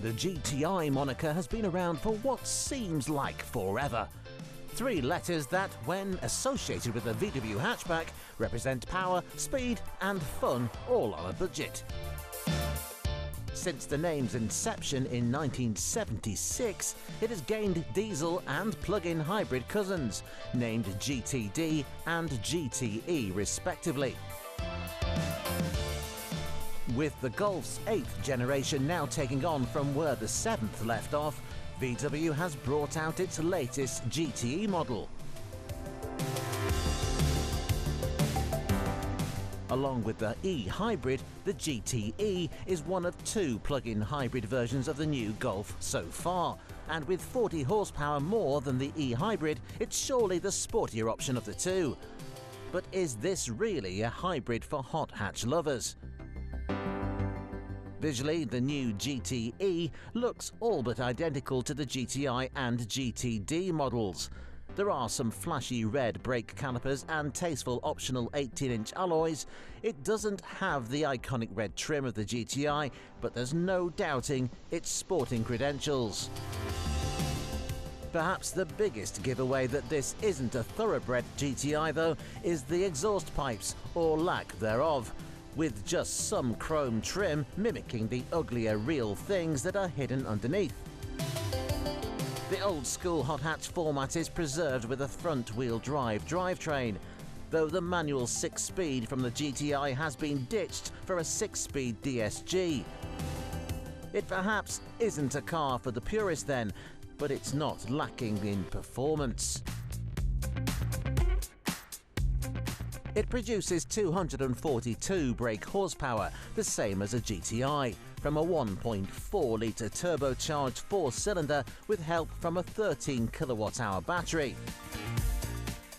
The GTI moniker has been around for what seems like forever. 3 letters that, when associated with a VW hatchback, represent power, speed and fun, all on a budget. Since the name's inception in 1976, it has gained diesel and plug-in hybrid cousins, named GTD and GTE respectively. With the Golf's 8th generation now taking on from where the 7th left off, VW has brought out its latest GTE model. Along with the e-hybrid, the GTE is one of 2 plug-in hybrid versions of the new Golf so far, and with 40 horsepower more than the e-hybrid, it's surely the sportier option of the 2. But is this really a hybrid for hot hatch lovers? Visually, the new GTE looks all but identical to the GTI and GTD models. There are some flashy red brake calipers and tasteful optional 18-inch alloys. It doesn't have the iconic red trim of the GTI, but there's no doubting its sporting credentials. Perhaps the biggest giveaway that this isn't a thoroughbred GTI, though, is the exhaust pipes, or lack thereof, with just some chrome trim mimicking the uglier real things that are hidden underneath. The old-school hot hatch format is preserved with a front-wheel drive drivetrain, though the manual 6-speed from the GTI has been ditched for a 6-speed DSG. It perhaps isn't a car for the purist then, but it's not lacking in performance. It produces 242 brake horsepower, the same as a GTI, from a 1.4-litre turbocharged 4-cylinder with help from a 13 kilowatt-hour battery.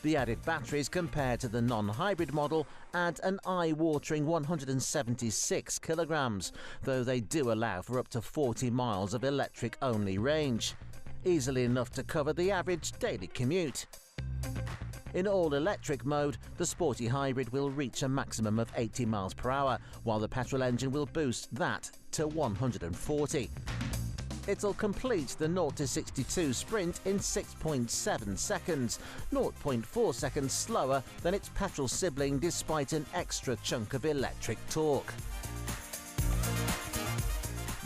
The added batteries compared to the non-hybrid model add an eye-watering 176 kilograms, though they do allow for up to 40 miles of electric-only range, easily enough to cover the average daily commute. In all-electric mode, the sporty hybrid will reach a maximum of 80 miles per hour, while the petrol engine will boost that to 140. It'll complete the 0-62 sprint in 6.7 seconds, 0.4 seconds slower than its petrol sibling despite an extra chunk of electric torque.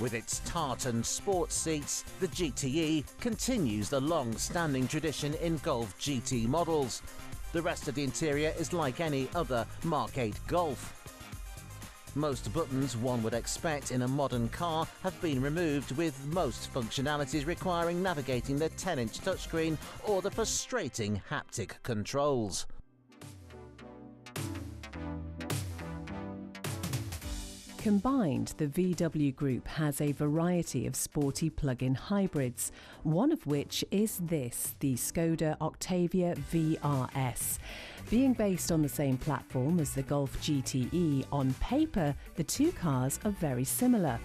With its tartan sports seats, the GTE continues the long-standing tradition in Golf GT models. The rest of the interior is like any other Mark 8 Golf. Most buttons one would expect in a modern car have been removed, with most functionalities requiring navigating the 10-inch touchscreen or the frustrating haptic controls. Combined, the VW Group has a variety of sporty plug-in hybrids, one of which is this, the Skoda Octavia VRS. Being based on the same platform as the Golf GTE, on paper, the 2 cars are very similar.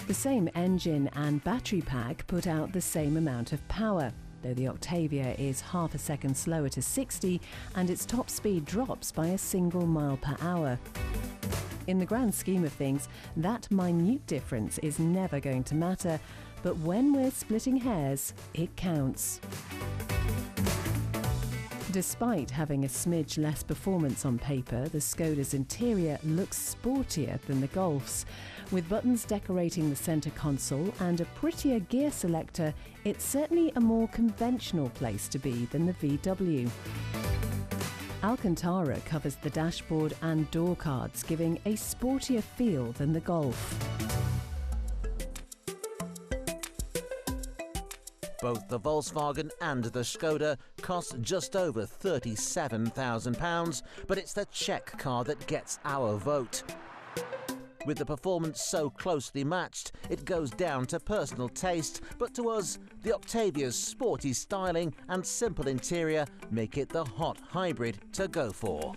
The same engine and battery pack put out the same amount of power, though the Octavia is half a second slower to 60 and its top speed drops by a single mile per hour. In the grand scheme of things, that minute difference is never going to matter, but when we're splitting hairs, it counts. Despite having a smidge less performance on paper, the Skoda's interior looks sportier than the Golf's. With buttons decorating the centre console and a prettier gear selector, it's certainly a more conventional place to be than the VW. Alcantara covers the dashboard and door cards, giving a sportier feel than the Golf. Both the Volkswagen and the Skoda cost just over £37,000, but it's the Czech car that gets our vote. With the performance so closely matched, it goes down to personal taste, but to us, the Octavia's sporty styling and simple interior make it the hot hybrid to go for.